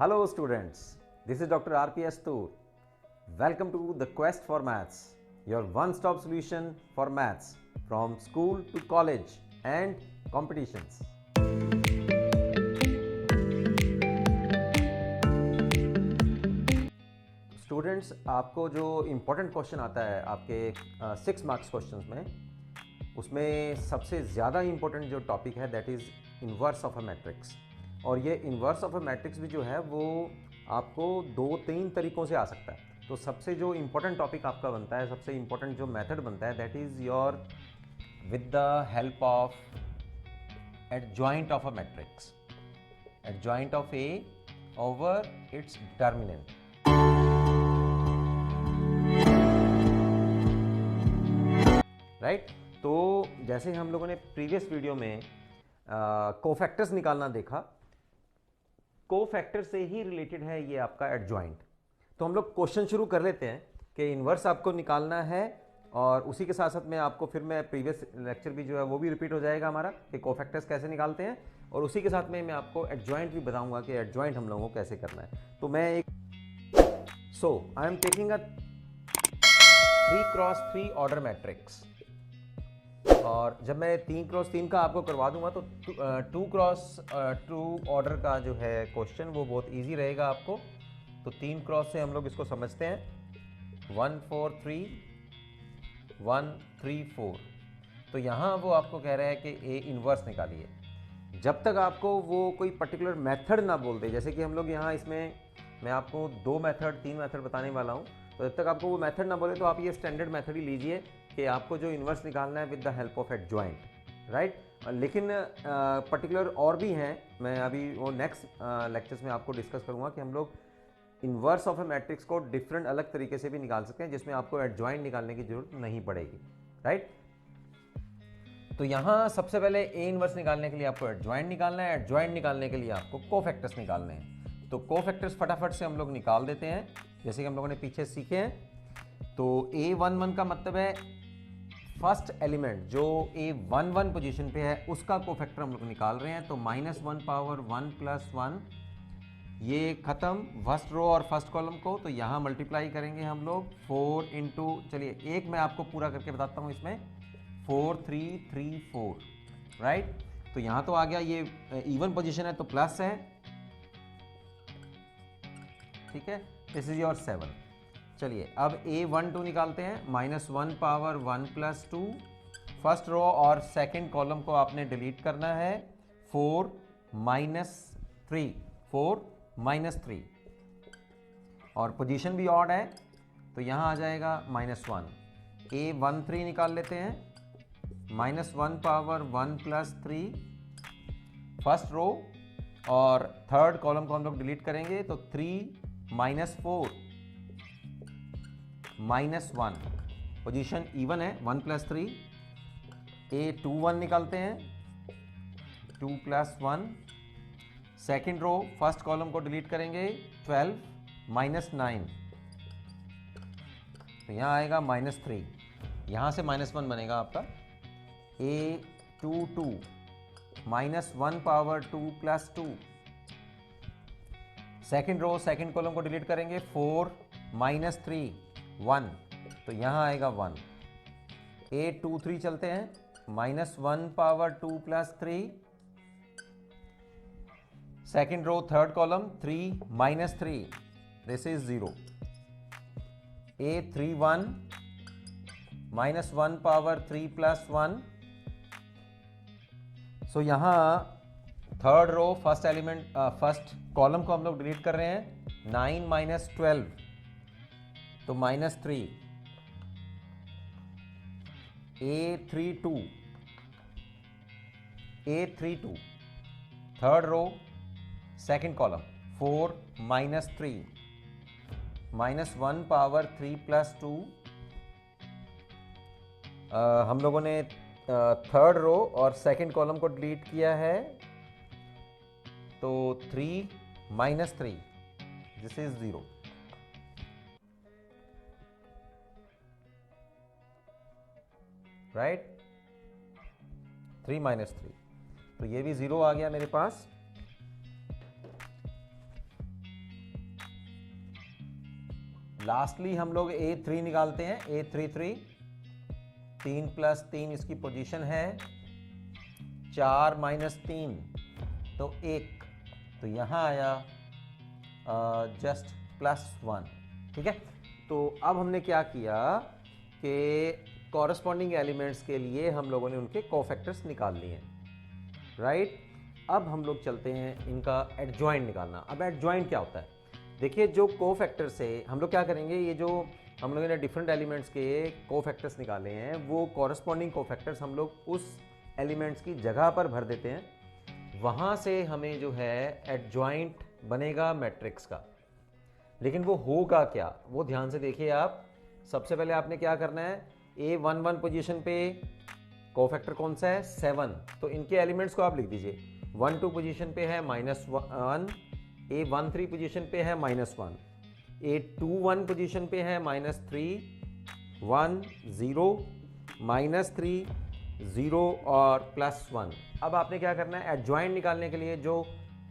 Hello students, this is Dr. R.P. Astur. Welcome to the Quest for Maths, your one-stop solution for maths from school to college and competitions. Students, आपको जो important question आता है आपके 6 marks questions में, उसमें सबसे ज़्यादा important जो टॉपिक है that is inverse of a matrix. और ये इन्वर्स ऑफ अ मैट्रिक्स भी जो है वो आपको 2-3 तरीक़ों से आ सकता है। तो सबसे जो इम्पोर्टेंट टॉपिक आपका बनता है, सबसे इम्पोर्टेंट जो मेथड बनता है that is your with the help of adjoint of a matrix, adjoint of A over its determinant. Right तो जैसे हम लोगों ने प्रीवियस वीडियो में कोफैक्टर्स निकालना देखा, कोफैक्टर से ही रिलेटेड है ये आपका एडजॉइंट। तो हम लोग क्वेश्चन शुरू कर लेते हैं कि इन्वर्स आपको निकालना है, और उसी के साथ साथ में आपको फिर मैं प्रीवियस लेक्चर भी जो है वो भी रिपीट हो जाएगा हमारा कि कोफैक्टर्स कैसे निकालते हैं, और उसी के साथ में मैं आपको एडजॉइंट भी बताऊंगा कि एडजॉइंट हम लोगों को कैसे करना है। तो मैं एक I am taking a 3x3 order matrix, और जब मैं 3x3 का आपको करवा दूंगा तो 2x2 ऑर्डर का जो है क्वेश्चन वो बहुत इजी रहेगा आपको। तो 3x से हम लोग इसको समझते हैं 1 4 3 1 3 4। तो यहाँ वो आपको कह रहा है कि ए इन्वर्स निकालिए। जब तक आपको वो कोई पर्टिकुलर मेथड ना बोल दे, जैसे कि हम लोग यहाँ इसमें मैं आपको 2 मेथड 3 मेथड बताने वाला हूँ, तो जब तक आपको वो मेथड ना बोले तो आप ये स्टैंडर्ड मेथड ही लीजिए कि आपको जो इन्वर्स निकालना है with the help of adjoint, right. लेकिन पर्टिकुलर और भी हैं, मैं अभी वो नेक्स्ट लेक्चर्स में आपको डिस्कस करूँगा कि हम लोग इन्वर्स ऑफ ए मैट्रिक्स को डिफरेंट अलग तरीके से भी निकाल सकते हैं जिसमें आपको एडजॉइंट निकालने की जरूरत नहीं पड़ेगी, राइट। तो यहाँ सबसे पहले ए इन्वर्स निकालने के लिए आपको एडजॉइंट निकालना है, एडजॉइंट निकालने के लिए आपको कोफैक्टर्स निकालने हैं। तो कोफैक्टर्स फटाफट से हम लोग निकाल देते हैं जैसे कि हम लोगों ने पीछे सीखे हैं। तो A11 का मतलब है फर्स्ट एलिमेंट जो A11 पोजीशन पे है उसका कोफैक्टर हम लोग निकाल रहे हैं। तो -1 पावर 1 + 1, ये खत्म फर्स्ट रो और फर्स्ट कॉलम को, तो यहाँ मल्टीप्लाई करेंगे हम लोग 4 इंटू, चलिए एक मैं आपको पूरा करके बताता हूँ इसमें, 4 3 3 4, राइट। तो यहाँ तो आ गया, ये इवन पोजीशन है तो प्लस है, ठीक है। This is your 7। चलिए अब A12 निकालते हैं। -1 पावर 1 + 2, फर्स्ट रो और सेकंड कॉलम को आपने डिलीट करना है। 4 - 3, और पोजीशन भी ऑड है तो यहाँ आ जाएगा -1। A13 निकाल लेते हैं। -1 पावर 1 + 3, फर्स्ट रो और थर्ड कॉलम को हम लोग डिलीट करेंगे तो 3 - 4 -1, पोजीशन इवन है 1 + 3। A21 निकालते हैं, 2 + 1, सेकेंड रो फर्स्ट कॉलम को डिलीट करेंगे, 12 - 9, तो यहाँ आएगा -3, यहाँ से -1 बनेगा आपका। A22 -1 power 2 + 2, second row second column को डिलीट करेंगे, 4 - 3 1, तो यहाँ आएगा 1। A23 चलते हैं, -1 power 2 + 3, second row third column 3 - 3, this is 0। A31 -1 power 3 + 1, so यहाँ third row first element first column को हम लोग डिलीट कर रहे हैं, 9 - 12, तो -3। A32 third row second column 4 - 3, -1 power 3 + 2, हम लोगों ने थर्ड रो और सेकंड कॉलम को डिलीट किया है तो 3 - 3, दिस इज 0। राइट, 3 - 3, तो ये भी 0 आ गया मेरे पास। लास्टली हम लोग A3 निकालते हैं, A33, 3 + 3 इसकी पोजीशन है, 4 - 3 तो 1, तो यहाँ आया जस्ट +1। ठीक है, तो अब हमने क्या किया कि कॉरस्पॉन्डिंग एलिमेंट्स के लिए हम लोगों ने उनके कोफैक्टर्स निकाल लिए हैं, राइट। अब हम लोग चलते हैं इनका एडजॉइंट निकालना। अब एडजॉइंट क्या होता है, देखिए जो कोफैक्टर से हम लोग क्या करेंगे, ये जो हम लोगों ने डिफरेंट एलिमेंट्स के कोफैक्टर्स निकाले हैं वो कॉरस्पॉन्डिंग कोफैक्टर्स हम लोग उस एलिमेंट्स की जगह पर भर देते हैं, वहाँ से हमें जो है एडजॉइंट बनेगा मैट्रिक्स का। लेकिन वो होगा क्या, वो ध्यान से देखिए आप। सबसे पहले आपने क्या करना है, A11 पोजीशन पे कोफैक्टर कौन सा है, 7, तो इनके एलिमेंट्स को आप लिख दीजिए। 12 पोजीशन पे है -1, A13 पोजीशन पे है -1, A21 पोजीशन पे है -3, 1 0 -3 0 और +1। अब आपने क्या करना है, एडजॉइंट निकालने के लिए जो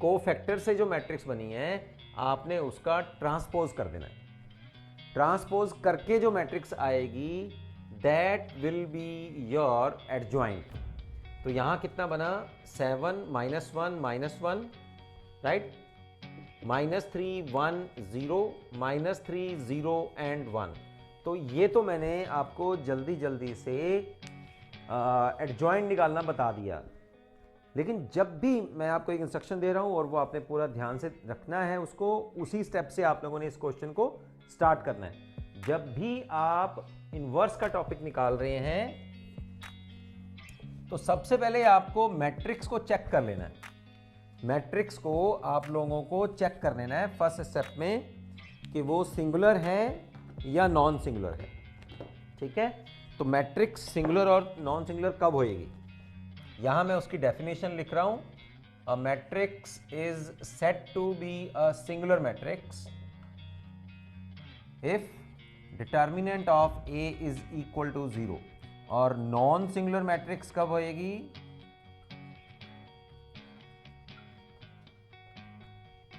कोफैक्टर से जो मैट्रिक्स बनी है आपने उसका ट्रांसपोज कर देना है। ट्रांसपोज करके जो मैट्रिक्स आएगी that will be your adjoint. तो यहां कितना बना, 7 - 1 -1, राइट, -3 1 0 -3 0 एंड 1। तो ये तो मैंने आपको जल्दी जल्दी से एडजॉइंट निकालना बता दिया। लेकिन जब भी मैं आपको एक इंस्ट्रक्शन दे रहा हूं और वो आपने पूरा ध्यान से रखना है उसको, उसी स्टेप से आप लोगों ने इस क्वेश्चन को स्टार्ट करना है। जब भी आप इनवर्स का टॉपिक निकाल रहे हैं तो सबसे पहले आपको मैट्रिक्स को चेक कर लेना है। मैट्रिक्स को आप लोगों को चेक कर लेना है फर्स्ट स्टेप में कि वो सिंगुलर है या नॉन सिंगुलर है। ठीक है, तो मैट्रिक्स सिंगुलर और नॉन सिंगुलर कब होएगी, यहां मैं उसकी डेफिनेशन लिख रहा हूं। A matrix is said to be a singular matrix if determinant of A is equal to 0। और नॉन सिंगुलर मैट्रिक्स कब होएगी,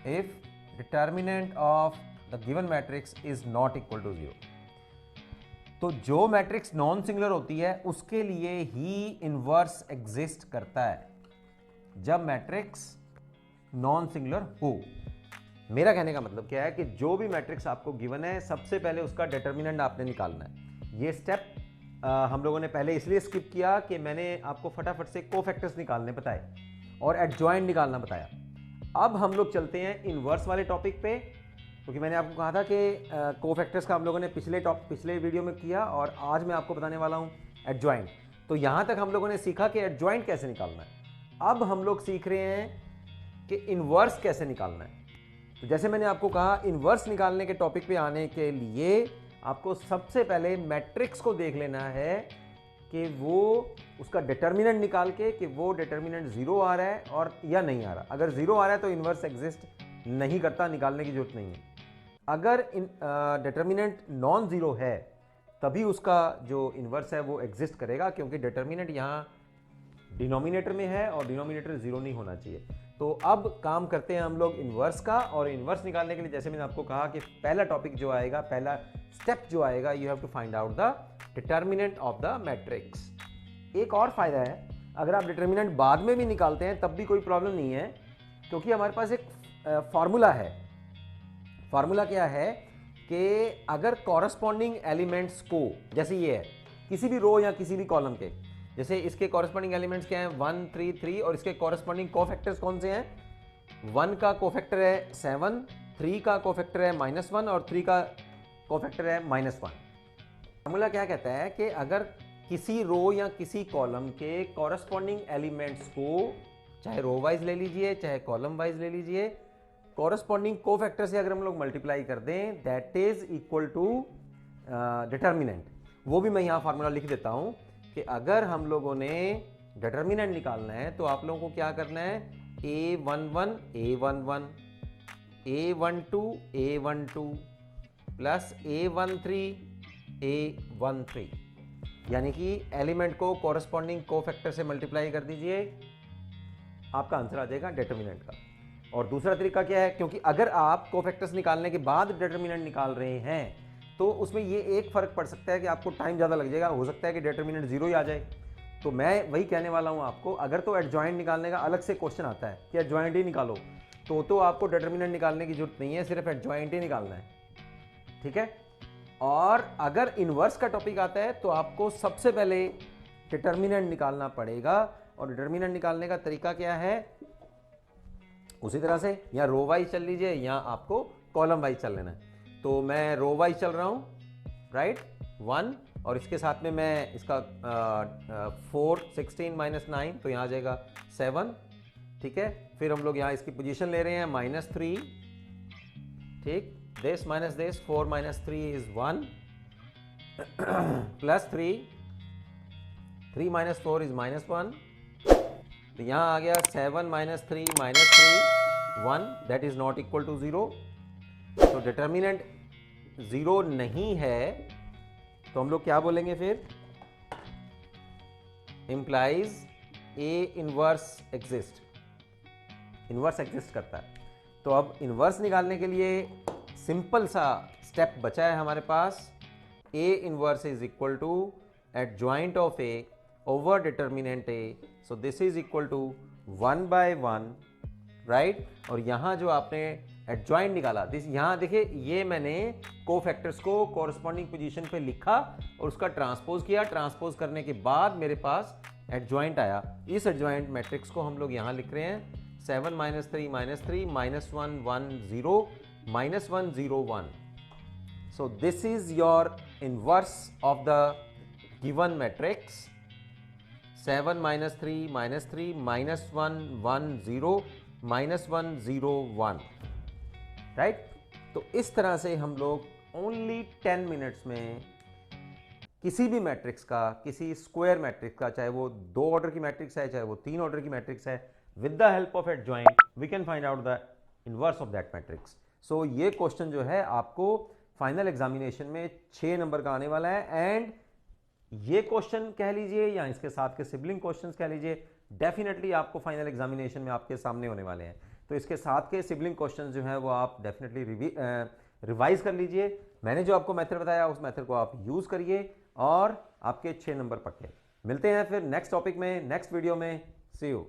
if determinant of the given matrix is not equal to 0। तो जो मैट्रिक्स नॉन सिंगुलर होती है उसके लिए ही inverse exist करता है, जब मैट्रिक्स नॉन सिंगुलर हो। मेरा कहने का मतलब क्या है कि जो भी मैट्रिक्स आपको गिवन है सबसे पहले उसका डिटर्मिनेंट आपने निकालना है। ये स्टेप हम लोगों ने पहले इसलिए स्किप किया कि मैंने आपको फटाफट से कोफैक्टर्स निकालने बताए और एडजॉइंट निकालना बताया। अब हम लोग चलते हैं इनवर्स वाले टॉपिक पे, क्योंकि मैंने आपको कहा था कि कोफैक्टर्स का हम लोगों ने पिछले वीडियो में किया और आज मैं आपको बताने वाला हूँ एडजॉइंट। तो यहाँ तक हम लोगों ने सीखा कि एडजॉइंट कैसे निकालना है। अब हम लोग सीख रहे हैं कि इनवर्स कैसे निकालना है। तो जैसे मैंने आपको कहा, इनवर्स निकालने के टॉपिक पे आने के लिए आपको सबसे पहले मैट्रिक्स को देख लेना है कि वो उसका डिटर्मिनेंट निकाल के कि वो डिटर्मिनेंट 0 आ रहा है और या नहीं आ रहा। अगर 0 आ रहा है तो इनवर्स एग्जिस्ट नहीं करता, निकालने की जरूरत नहीं है। अगर डिटर्मिनेंट नॉन ज़ीरो है तभी उसका जो इन्वर्स है वो एग्जिस्ट करेगा, क्योंकि डिटर्मिनेंट यहाँ डिनोमिनेटर में है और डिनोमिनेटर 0 नहीं होना चाहिए। तो अब काम करते हैं हम लोग इन्वर्स का, और इन्वर्स निकालने के लिए जैसे मैंने आपको कहा कि पहला टॉपिक जो आएगा, पहला स्टेप जो आएगा, you have to find out the determinant of the matrix. एक और फायदा है, अगर आप डिटर्मिनेंट बाद में भी निकालते हैं तब भी कोई प्रॉब्लम नहीं है, क्योंकि हमारे पास एक फॉर्मूला है। फार्मूला क्या है कि अगर कॉरस्पॉन्डिंग एलिमेंट्स को, जैसे ये है किसी भी रो या किसी भी कॉलम के, जैसे इसके कॉरस्पॉन्डिंग एलिमेंट्स क्या हैं 1 3 3 और इसके कॉरस्पॉन्डिंग कोफैक्टर्स कौन से हैं, 1 का कोफैक्टर है 7, 3 का कोफैक्टर है -1 और 3 का कोफैक्टर है -1। फार्मूला क्या कहता है कि अगर किसी रो या किसी कॉलम के कॉरस्पॉन्डिंग एलिमेंट्स को, चाहे रो वाइज ले लीजिए चाहे कॉलम वाइज ले लीजिए, कॉरस्पॉन्डिंग कोफैक्टर से अगर हम लोग मल्टीप्लाई कर दें that is equal to determinant. वो भी मैं यहाँ फार्मूला लिख देता हूँ कि अगर हम लोगों ने डिटर्मिनेंट निकालना है तो आप लोगों को क्या करना है, A11 A11 A12 A12 plus A13 A13, यानी कि एलिमेंट को कॉरस्पॉन्डिंग कोफैक्टर से मल्टीप्लाई कर दीजिए, आपका आंसर आ जाएगा डिटर्मिनेंट का। और दूसरा तरीका क्या है, क्योंकि अगर आप कोफैक्टर्स निकालने के बाद डिटर्मिनेंट निकाल रहे हैं तो उसमें ये एक फ़र्क पड़ सकता है कि आपको टाइम ज़्यादा लग जाएगा, हो सकता है कि डिटर्मिनेंट जीरो ही आ जाए। तो मैं वही कहने वाला हूँ आपको, अगर तो एडजॉइंट निकालने का अलग से क्वेश्चन आता है कि एडजॉइंट ही निकालो, तो आपको डिटर्मिनेंट निकालने की जरूरत नहीं है, सिर्फ एडजॉइंट ही निकालना है, ठीक है। और अगर इनवर्स का टॉपिक आता है तो आपको सबसे पहले डिटर्मिनेंट निकालना पड़ेगा, और डिटर्मिनेंट निकालने का तरीका क्या है, उसी तरह से या रो वाइज चल लीजिए या आपको कॉलम वाइज चल लेना है। तो मैं रो वाइज चल रहा हूँ, राइट, 1, और इसके साथ में मैं इसका 4 16 माइनस 9, तो यहाँ आ जाएगा 7, ठीक है। फिर हम लोग यहाँ इसकी पोजीशन ले रहे हैं -3, ठीक, this minus this, 4 minus 3 is 1 plus 3 minus 4 is -1, तो यहाँ आ गया 7 minus 3 minus 3 1, that is not equal to 0। तो डिटर्मिनेंट 0 नहीं है, तो हम लोग क्या बोलेंगे फिर, implies A inverse exist, inverse exist करता है। तो अब इनवर्स निकालने के लिए सिंपल सा स्टेप बचा है हमारे पास, A inverse is equal to adjoint of A over determinant A, so this is equal to 1/1, right. और यहाँ जो आपने एडजॉइंट निकाला, दिस यहाँ देखिए, ये मैंने कोफैक्टर्स को कॉरस्पॉन्डिंग पोजीशन पे लिखा और उसका ट्रांसपोज किया, ट्रांसपोज करने के बाद मेरे पास एडजॉइंट आया। इस एडजॉइंट मैट्रिक्स को हम लोग यहाँ लिख रहे हैं 7 minus 3 minus 3 -1 1 0 -1 0 1। So this is your inverse of the given matrix 7 minus 3 minus 3 -1 1 0 -1 0 1, right. तो इस तरह से हम लोग ओनली 10 मिनट्स में किसी भी मैट्रिक्स का, किसी स्क्वायर मैट्रिक्स का, चाहे वो 2 ऑर्डर की मैट्रिक्स है चाहे वो 3 ऑर्डर की मैट्रिक्स है, with the help of adjoint we can find out the inverse of that matrix. So ये क्वेश्चन जो है आपको फाइनल एग्जामिनेशन में 6 नंबर का आने वाला है, एंड ये क्वेश्चन कह लीजिए या इसके साथ के सिबलिंग क्वेश्चंस कह लीजिए, डेफिनेटली आपको फाइनल एग्जामिनेशन में आपके सामने होने वाले हैं। तो इसके साथ के सिबलिंग क्वेश्चंस जो है वो आप डेफिनेटली रिवाइज कर लीजिए। मैंने जो आपको मेथड बताया उस मेथड को आप यूज करिए और आपके 6 नंबर पक्के। मिलते हैं फिर नेक्स्ट टॉपिक में, नेक्स्ट वीडियो में। सी यू।